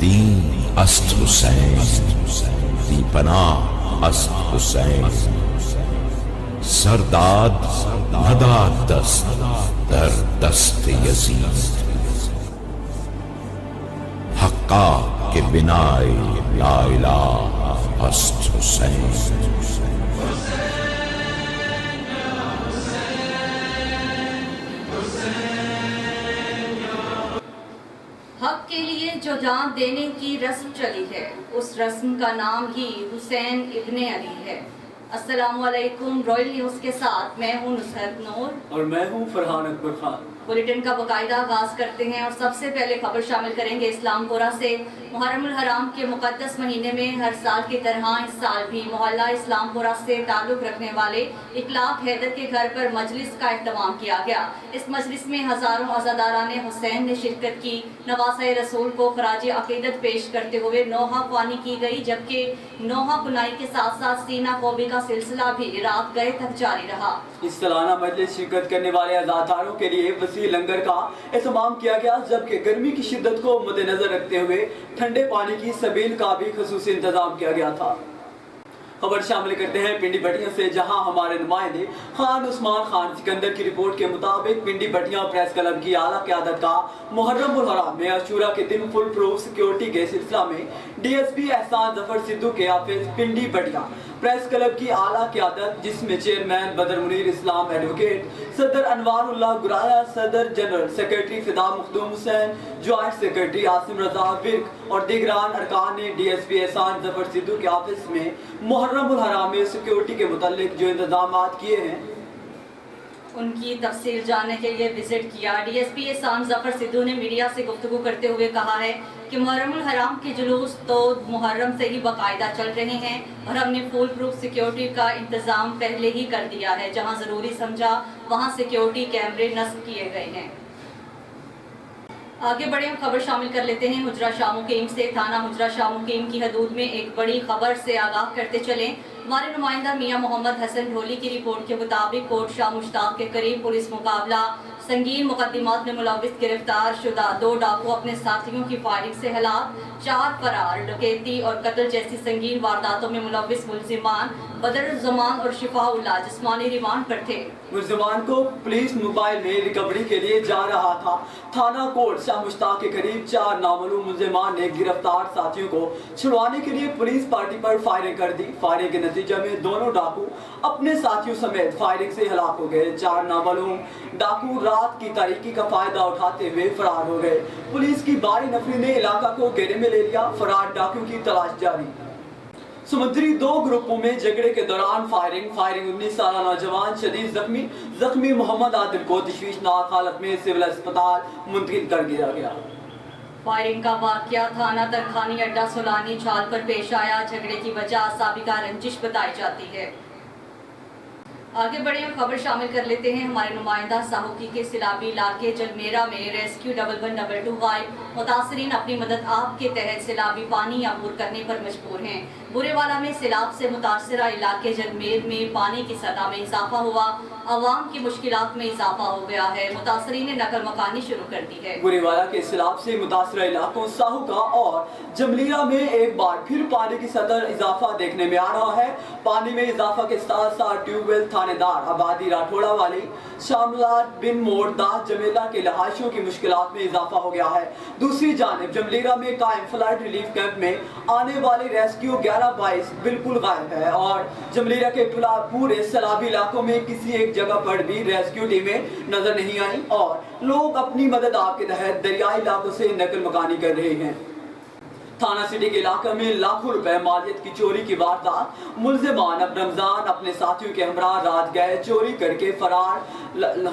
دین است حسین، دی پناہ است حسین، سرداد نداد دست در دست یزید، حقا کہ بنائے لا الہ است حسین۔ حق کے لیے جو جان دینے کی رسم چلی ہے، اس رسم کا نام ہی حسین ابن علی ہے۔ السلام علیکم، رائل نیوز کے ساتھ میں ہوں نصرت نور اور میں ہوں فرحان اکبر خان۔ بلیٹن کا باقاعدہ آغاز کرتے ہیں اور سب سے پہلے خبر شامل کریں گے اسلام پورہ سے۔ محرم الحرام کے مقدس مہینے میں ہر سال کی طرح اس سال بھی محلہ اسلام پورہ سے تعلق رکھنے والے اقلاق حیدر کے گھر پر مجلس کا اہتمام کیا گیا۔ اس مجلس میں ہزاروں عزاداران حسین نے شرکت کی۔ نواسہ رسول کو خراج عقیدت پیش کرتے ہوئے نوحہ خوانی کی گئی، جبکہ نوحہ کنائی کے ساتھ ساتھ سینہ کوبی کا سلسلہ بھی رات گئے تک جاری رہا۔ اس سالانہ مجلس شرکت کرنے والے عزاداروں کے لیے وسیع لنگر کا اہتمام کیا گیا، جبکہ گرمی کی شدت کو مد نظر رکھتے ہوئے ٹھنڈے پانی کی سبیل کا بھی خصوصی انتظام کیا گیا تھا۔ خبر شامل کرتے ہیں پنڈی بٹیا سے، جہاں ہمارے نمائندے خان عثمان خان سکندر کی رپورٹ کے مطابق پنڈی بٹیا پریس کلب کی اعلیٰ قیادت کا محرم الحرام میں عاشورہ کے دن فل پروف سیکیورٹی کے سلسلہ میں ڈی ایس پی احسان ظفر سدھو کے آفس پنڈی بٹیا پریس کلب کی اعلیٰ قیادت، جس میں چیئرمین بدر منیر اسلام ایڈوکیٹ، صدر انوار اللہ گرایا، صدر جنرل سیکرٹری فدا مخدوم حسین، جوائنٹ سیکرٹری عاصم رضا ورک اور دیگران ارکان نے ڈی ایس پی احسان ظفر سدھو کے آفس میں محرم الحرام میں سیکیورٹی کے متعلق جو انتظامات کیے ہیں ان کی تفصیل جاننے کے لیے وزٹ کیا۔ ڈی ایس پی احسان ظفر سدھو نے میڈیا سے گفتگو کرتے ہوئے کہا ہے کہ محرم الحرام کے جلوس تو محرم سے ہی باقاعدہ چل رہے ہیں اور ہم نے فول پروف سیکیورٹی کا انتظام پہلے ہی کر دیا ہے۔ جہاں ضروری سمجھا وہاں سیکیورٹی کیمرے نصب کیے گئے ہیں۔ آگے بڑھے ہم خبر شامل کر لیتے ہیں حجرہ شاہ مقیم سے۔ تھانہ حجرہ شاہ مقیم کی حدود میں ایک بڑی خبر سے آگاہ کرتے چلیں۔ ہمارے نمائندہ میاں محمد حسن ڈھولی کی رپورٹ کے مطابق کوٹ شاہ مشتاق کے قریب پولیس مقابلہ سنگین مقدمات میں ملوث گرفتار شدہ 2 ڈاکو اپنے ساتھیوں کی فائرنگ سے ہلاک، 4 فرار، ڈکیتی اور قتل جیسی سنگین وارداتوں میں ملوث ملزمان بدر الزمان اور شفاء اللہ جسمانی ریمانڈ پر تھے۔ ملزمان کو پولیس موبائل میں ریکوری کے لیے جا رہا تھا۔ تھانہ کوٹ شاہ مشتاق کے قریب 4 نامعلوم ملزمان نے گرفتار ساتھیوں کو چھڑوانے کے لیے پولیس پارٹی پر فائرنگ کر دی۔ فائرنگ کے نتیجے میں دونوں ڈاکو اپنے ساتھیوں سمیت فائرنگ سے ہلاک ہو گئے۔ 4 نامعلوم ڈاکو رات کی تاریکی کا فائدہ اٹھاتے ہوئے فرار ہو گئے۔ پولیس کی بھاری نفری نے علاقہ کو گھیرے میں لے لیا۔ فرار ڈاکو کی تلاش جاری۔ سمندری 2 گروپوں میں جھگڑے کے دوران فائرنگ 19 سالہ نوجوان شدید زخمی محمد عادل کو تشویشناک حالت میں سول اسپتال منتقل کر دیا گیا۔ فائرنگ کا واقعہ تھانہ ترکھانی اڈا سولانی چھال پر پیش آیا۔ جھگڑے کی وجہ سابقہ رنجش بتائی جاتی ہے۔ آگے بڑھے ہم خبر شامل کر لیتے ہیں ہمارے نمائندہ ساہوکی کے سیلابی علاقے جلمیرہ میں ریسکیو 1112 غائب، متاثرین اپنی مدد آپ کے تحت سیلابی پانی عبور کرنے پر مجبور ہیں۔ برے والا میں سیلاب سے متاثرہ علاقے جلمیر میں پانی کی سطح میں اضافہ ہوا، عوام کی مشکلات میں اضافہ ہو گیا ہے۔ متاثرین نے نقل مکانی شروع کر دی ہے۔ برے والا کے سیلاب سے متاثرہ علاقوں ساہوکا اور جملیرہ میں ایک بار پھر پانی کی سطح اضافہ دیکھنے میں آ رہا ہے۔ پانی میں اضافہ کے ساتھ ساتھ ٹیوب ویل تھانے دار آبادی راٹھوڑا والی شاملات بن موڑ داس جمیلہ کے رہائشیوں کی مشکلات میں اضافہ ہو گیا ہے۔ دوسری جانب جملیرہ میں قائم فلڈ ریلیف کیمپ میں آنے والے ریسکیو 1122 بالکل غائب ہے اور جملیرہ کے پورے سیلابی علاقوں میں کسی ایک جگہ پر بھی ریسکیو ٹیمیں نظر نہیں آئیں اور لوگ اپنی مدد آپ کے تحت دریائی علاقوں سے نقل مکانی کر رہے ہیں۔ تھانہ سٹی کے علاقے میں لاکھوں روپے مالیت کی چوری کی واردات، ملزمان اب رمضان اپنے ساتھیوں کے ہمراہ رات گئے چوری کر کے فرار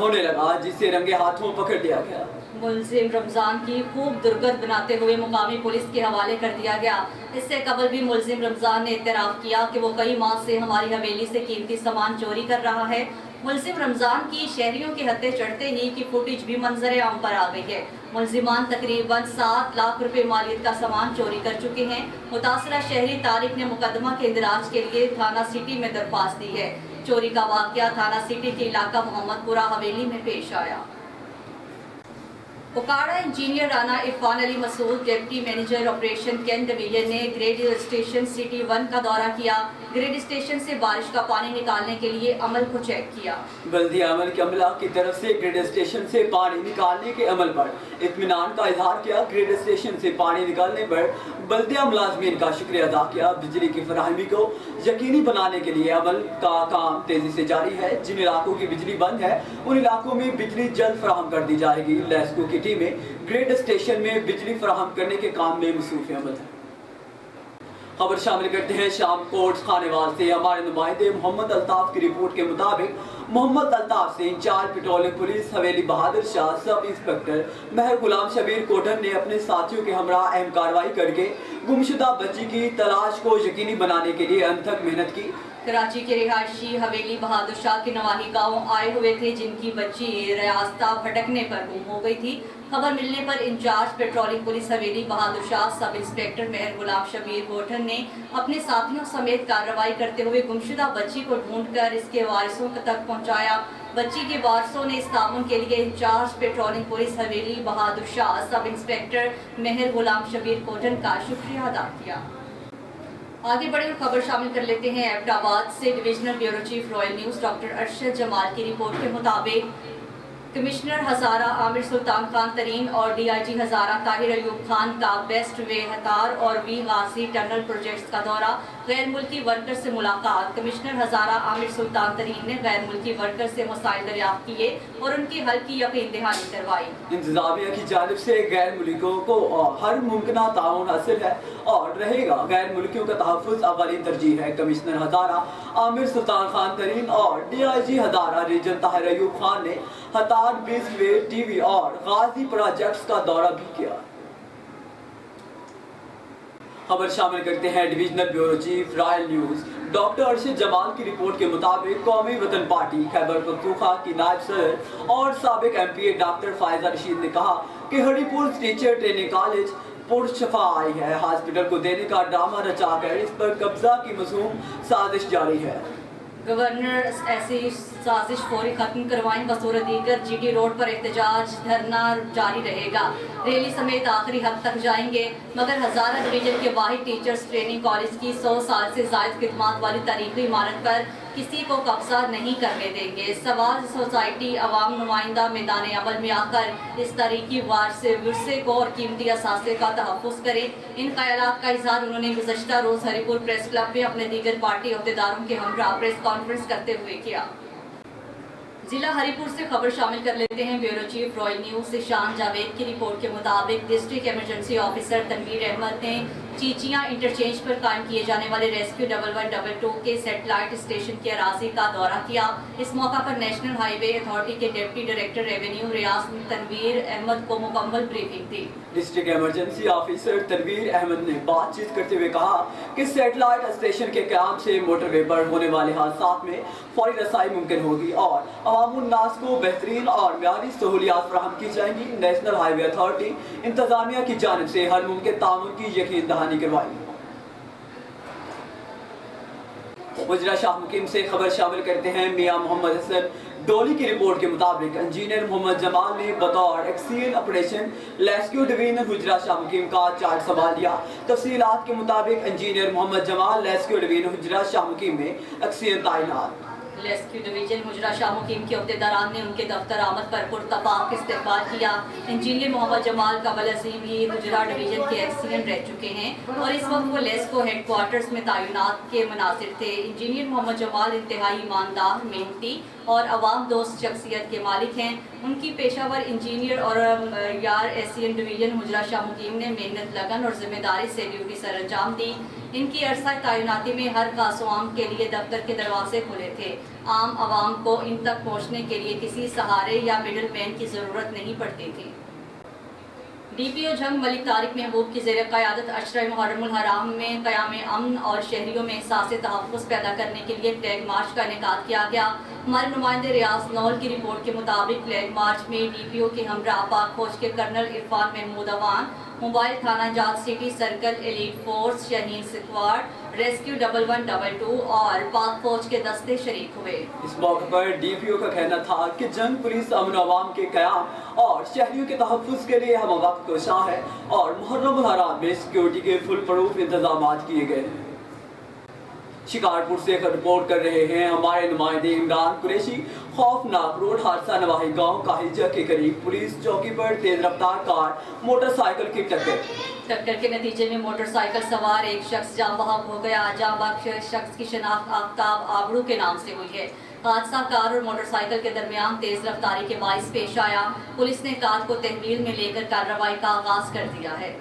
ہونے لگا، جسے رنگے ہاتھوں پکڑ لیا گیا۔ ملزم رمضان کی خوب درگت بناتے ہوئے مقامی پولیس کے حوالے کر دیا گیا۔ اس سے قبل بھی ملزم رمضان نے اعتراف کیا کہ وہ کئی ماہ سے ہماری حویلی سے قیمتی سامان چوری کر رہا ہے۔ ملزم رمضان کی شہریوں کے ہتھے چڑھتے ہی کی فوٹیج بھی منظر عام پر آ گئی ہے۔ ملزمان تقریباً 7 لاکھ روپے مالیت کا سامان چوری کر چکے ہیں۔ متاثرہ شہری طارق نے مقدمہ کے اندراج کے لیے تھانہ سٹی میں درخواست دی ہے۔ چوری کا واقعہ تھانہ سٹی کے علاقہ محمد پورہ حویلی میں پیش آیا۔ Okara engineer Rana Irfan Ali Masood deputy manager operation cantt division ने ग्रेड स्टेशन सिटी 1 का दौरा किया। ग्रेड स्टेशन से बारिश का पानी निकालने के लिए अमल को चेक किया। बल्दिया अमल के अमला की तरफ से ग्रेड स्टेशन से पानी निकालने के अमल पर इत्मीनान का इजहार किया। ग्रेड स्टेशन से पानी निकालने पर बल्दिया मुलाजमीन का शुक्रिया अदा किया। बिजली की फराहमी को यकीनी बनाने के लिए अमल का काम तेजी से जारी है। जिन इलाकों की बिजली बंद है उन इलाकों में बिजली जल्द फराहम कर दी जाएगी। लेस्को की टीमें ग्रेड स्टेशन में बिजली फराहम करने के काम में मसरूफ अमल है। खबर शामिल करते हैं शाम कोट खानेवाल से। हमारे नुमाइंदे मोहम्मद अल्ताफ की रिपोर्ट के मुताबिक मोहम्मद अल्ताफ से इंचार्ज पेट्रोलिंग पुलिस हवेली बहादुर शाह सब इंस्पेक्टर महर गुलाम शबीर कोटन ने अपने साथियों के हमरा अहम कार्रवाई करके गुमशुदा बच्ची की तलाश को यकीनी बनाने के लिए अनथक मेहनत की। कराची के रिहायशी हवेली बहादुर शाह के नवाही गाँव आए हुए थे, जिनकी बच्ची रास्ता भटकने पर गुम हो गई थी। खबर मिलने पर इंचार्ज पेट्रोलिंग पुलिस हवेली बहादुर शाह सब इंस्पेक्टर महर गुलाम शबीर गोठन ने अपने साथियों समेत कार्रवाई करते हुए गुमशुदा बच्ची को ढूंढकर इसके वारिसों तक पहुंचाया। बच्ची के वारिसों ने इस ताउन के लिए इंचार्ज पेट्रोलिंग पुलिस हवेली बहादुर शाह सब इंस्पेक्टर महर गुलाम शबीर गोठन का शुक्रिया अदा किया। आगे बढ़े और खबर शामिल कर लेते हैं एबटाबाद से। Divisional bureau chief royal news doctor Arshad Jamal की रिपोर्ट के मुताबिक कमिश्नर हज़ारा आमिर सुल्तान खान तरीन और डीआईजी हज़ारा ताहिर अयूब खान का बेस्ट वे हतार और वी गाजी टनल प्रोजेक्ट्स का दौरा। गैर मुल्की वर्कर से मुलाकात। कमिश्नर हज़ारा आमिर सुल्तान तरीन ने गैर मुल्की वर्कर से मसाइल दरियाफ्त किए और उनकी हल की यकीन दहानी करवाई। इंतजामिया की जानिब से गैर मुल्कियों को हर मुमकिन ताउन हासिल है और रहेगा। गैर मुल्कियों का तहफ़्फ़ुज़ अव्वली तरजीह है। कमिश्नर हज़ारा आमिर सुल्तान खान तरीन और डीआईजी हज़ारा रीजन ताहिर अयूब खान ने हतार बेस्ट वे टीवी और गाजी प्रोजेक्ट्स का दौरा भी किया। खबर शामिल करते हैं divisional bureau chief royal news doctor Arshad Jamal की रिपोर्ट के मुताबिक कौमी वतन पार्टी खैबर पख्तूनख्वा की नायब सदर और साबिक एमपीए डॉक्टर फायजा रशीद ने कहा कि हरीपुर टीचर ट्रेनिंग कॉलेज पुरशफा आई है। हॉस्पिटल को देने का ड्रामा रचाकर इस पर कब्जा की मसूम साजिश जारी है। गवर्नर ऐसी साजिश फौरी खत्म करवाएं। बसूरत दीगर जीटी रोड पर एहतजाज धरना जारी रहेगा। रैली समेत आखिरी हद तक जाएंगे, मगर हज़ारा डिवीजन के वाहिद टीचर्स ट्रेनिंग कॉलेज की 100 साल से ज़ायद खिदमात वाली तारीखी इमारत पर किसी को कब्जा नहीं करने देंगे। सवाल सोसाइटी अवाम नुमाइंदा मैदान अमल में आकर इस तारीखी विरसे को और कीमती असासे का तहफ़्फ़ुज़ करें। इन ख्यालात का इज़हार उन्होंने गुज़श्ता रोज़ हरीपुर प्रेस क्लब में अपने दीगर पार्टी अहदेदारों के हमरा प्रेस कॉन्फ्रेंस करते हुए किया। जिला हरीपुर से खबर शामिल कर लेते हैं। ब्यूरो चीफ रॉयल न्यूज़ से शान जावेद की रिपोर्ट के मुताबिक district emergency officer Tanveer Ahmad ने चीचियाँ इंटरचेंज पर कायम किए जाने वाले रेस्क्यू 1122 के सेटेलाइट स्टेशन के अराजी का दौरा किया। इस मौका पर नेशनल हाईवे अथॉरिटी के deputy director revenue Riaz Tanveer Ahmad को मुकम्मल ब्रीफिंग दी। District emergency officer Tanveer Ahmad ने बातचीत करते हुए कहा कि सेटेलाइट स्टेशन के क़याम से मोटरवे पर होने वाले हादसात में फौरी रसाई मुमकिन होगी और अवामुन्नास को बेहतरीन और म्यारी सहूलियात फराहम की जाएंगी। नेशनल हाईवे अथॉरिटी इंतजामिया की जानिब से हर मुमकिन ताउन की यकीन दहानी करवाई। गुजरा शाह मुकीम से खबर शामिल करते हैं। मियां मोहम्मद हसन डोली की रिपोर्ट के मुताबिक इंजीनियर मोहम्मद जमाल ने बतौर XEN operation rescue division Hujra Shah मुकीम का चार्ज संभाल लिया। तफसीलात के मुताबिक engineer Mohammad Jamal rescue division Hujra Shah मुकीम में एक्सीएन तैनात। रेस्क्यू डिवीजन गुजरा शाह मुकीम के अहदेदारान ने उनके दफ्तर आमद पर पुरतपाक इस्तकबाल किया। इंजीनियर मोहम्मद जमाल कबल अजीम ही गुजरा डिवीजन के एक्सीएन रह चुके हैं और इस वक्त वो लेस्को हेडक्वार्टर्स में तैनात के मुनासिर थे। इंजीनियर मोहम्मद जमाल इंतहाई ईमानदार, मेहनती और अवाम दोस्त शख्सियत के मालिक हैं। उनकी पेशावर इंजीनियर और यार एसीएन डिवीजन गुजरा शाह मुकीम ने मेहनत, लगन और जिम्मेदारी से ड्यूटी सर अंजाम दी। इनकी अरसा तैनाती में हर खासवाम के लिए दफ्तर के दरवाजे खुले थे। आम आवाम को इन तक पहुँचने के लिए किसी सहारे या मिडल मैन की ज़रूरत नहीं पड़ती थी। डीपीओ जंग मलिक तारिक महबूब की ज़ेर क़यादत अशरा मुहर्रमुल हराम में क़याम अमन और शहरियों में एहसास तहफ़्फ़ुज़ पैदा करने के लिए फ्लैग मार्च का इनेकाद किया गया। हमारे नुमाइंदे रियाज नौल की रिपोर्ट के मुताबिक फ्लैग मार्च में डीपीओ के हमरा पाक फौज के कर्नल इरफान महमूद अवान, मोबाइल थाना जात city circle, elite force, Shaheen squad rescue 1122 और पाक फौज के दस्ते शरीक हुए। इस मौके पर डीपीओ का कहना था कि जंग पुलिस अमन अवाम के कयाम और शहरियों के तहफ़्फ़ुज़ के लिए हम वक्त कोशां है और मुहर्रम हराम में सिक्योरिटी के फुल प्रूफ इंतजाम किए गए हैं। शिकारपुर से रिपोर्ट कर रहे हैं हमारे नुमाइंदे इमरान कुरैशी। खौफनाक रोड हादसा नवाही गांव काहिजा के करीब पुलिस चौकी पर तेज रफ्तार कार मोटरसाइकिल की टक्कर के नतीजे में मोटरसाइकिल सवार एक शख्स जाँ बहक हो गया। जाँ बहक शख्स की शनाख्त आफ्ताब आबड़ू के नाम से हुई है। हादसा कार और मोटरसाइकिल के दरमियान तेज रफ्तारी के बाइस पेश आया। पुलिस ने कार को तहवील में लेकर कार्रवाई का आगाज कर दिया है।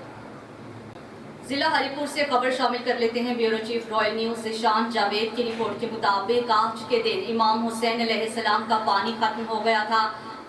जिला हरिपुर से खबर शामिल कर लेते हैं। Bureau chief royal news Zeeshan Javed की रिपोर्ट के मुताबिक आज के दिन इमाम हुसैन अलैहिस्सलाम का पानी खत्म हो गया था।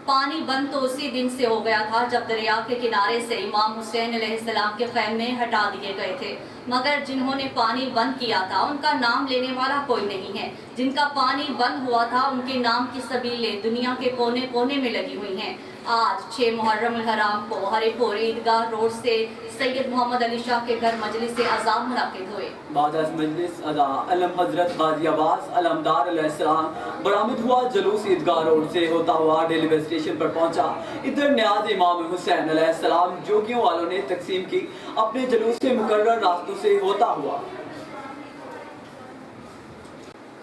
पानी बंद तो उसी दिन से हो गया था जब दरिया के किनारे से इमाम हुसैन अलैहिस्सलाम के खैमे हटा दिए गए थे, मगर जिन्होंने पानी बंद किया था उनका नाम लेने वाला कोई नहीं है। जिनका पानी बंद हुआ था उनके नाम की सबीलें दुनिया के कोने कोने में लगी हुई हैं। आज 6 मुहर्रम हराम को हरिपुर ईदगाह रोड से सैयद मोहम्मद अली शाह के घर मजलिस से अज़ा मुनक़िद हुए। बाद मजलिस अज़ा अलम हजरत गाजी अब्बास अलमदार अलैहिस्सलाम बरामद हुआ। जुलूस ईदगाह रोड से होता हुआ रेलवे स्टेशन पर पहुंचा। इधर न्याज इमाम हुसैन अलैहिस्सलाम जोगियों वालों ने तकसीम की। अपने जुलूस से मुकर्रर रास्तों से होता हुआ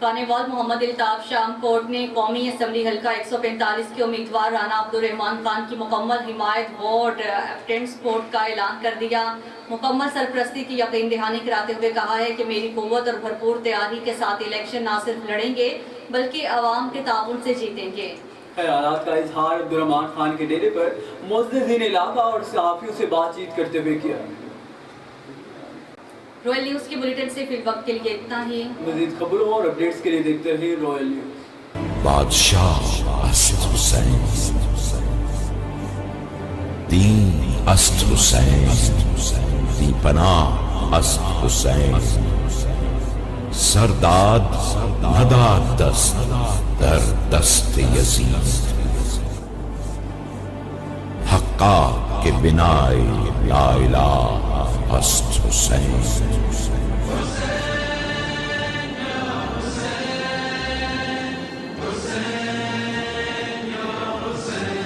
खानेवाल मोहम्मद इल्ताफ शाम कोर्ट ने कौमी असम्बली हल्का 145 के उम्मीदवार राना अब्दुर्रहमान खान की मुकम्मल हिमायत वोट एब्सटेंस वोट का ऐलान कर दिया। मुकम्मल सरपरस्ती की यकीन दहानी कराते हुए कहा है कि मेरी कुव्वत और भरपूर तैयारी के साथ इलेक्शन न सिर्फ लड़ेंगे बल्कि अवाम के ताउन से जीतेंगे। ख्यालात का इजहार अब्दुर्रहमान खान के डेरे पर मुअज़्ज़िज़ीन इलाका और सहाफ़ियों से बातचीत करते हुए किया। रॉयल न्यूज़ की बुलेटिन से फिल वक्त के लिए इतना ही। मज़ीद खबरों और अपडेट्स के लिए देखते रहिए रॉयल न्यूज़। बादशाह अस्त हुसैन, दीन अस्त हुसैन, दीपनाह अस्त हुसैन, सरदाद नदाद दस्त दर दस्त यजीद, हक्का के बिनाए ला इलाहा अस्त हुसैन।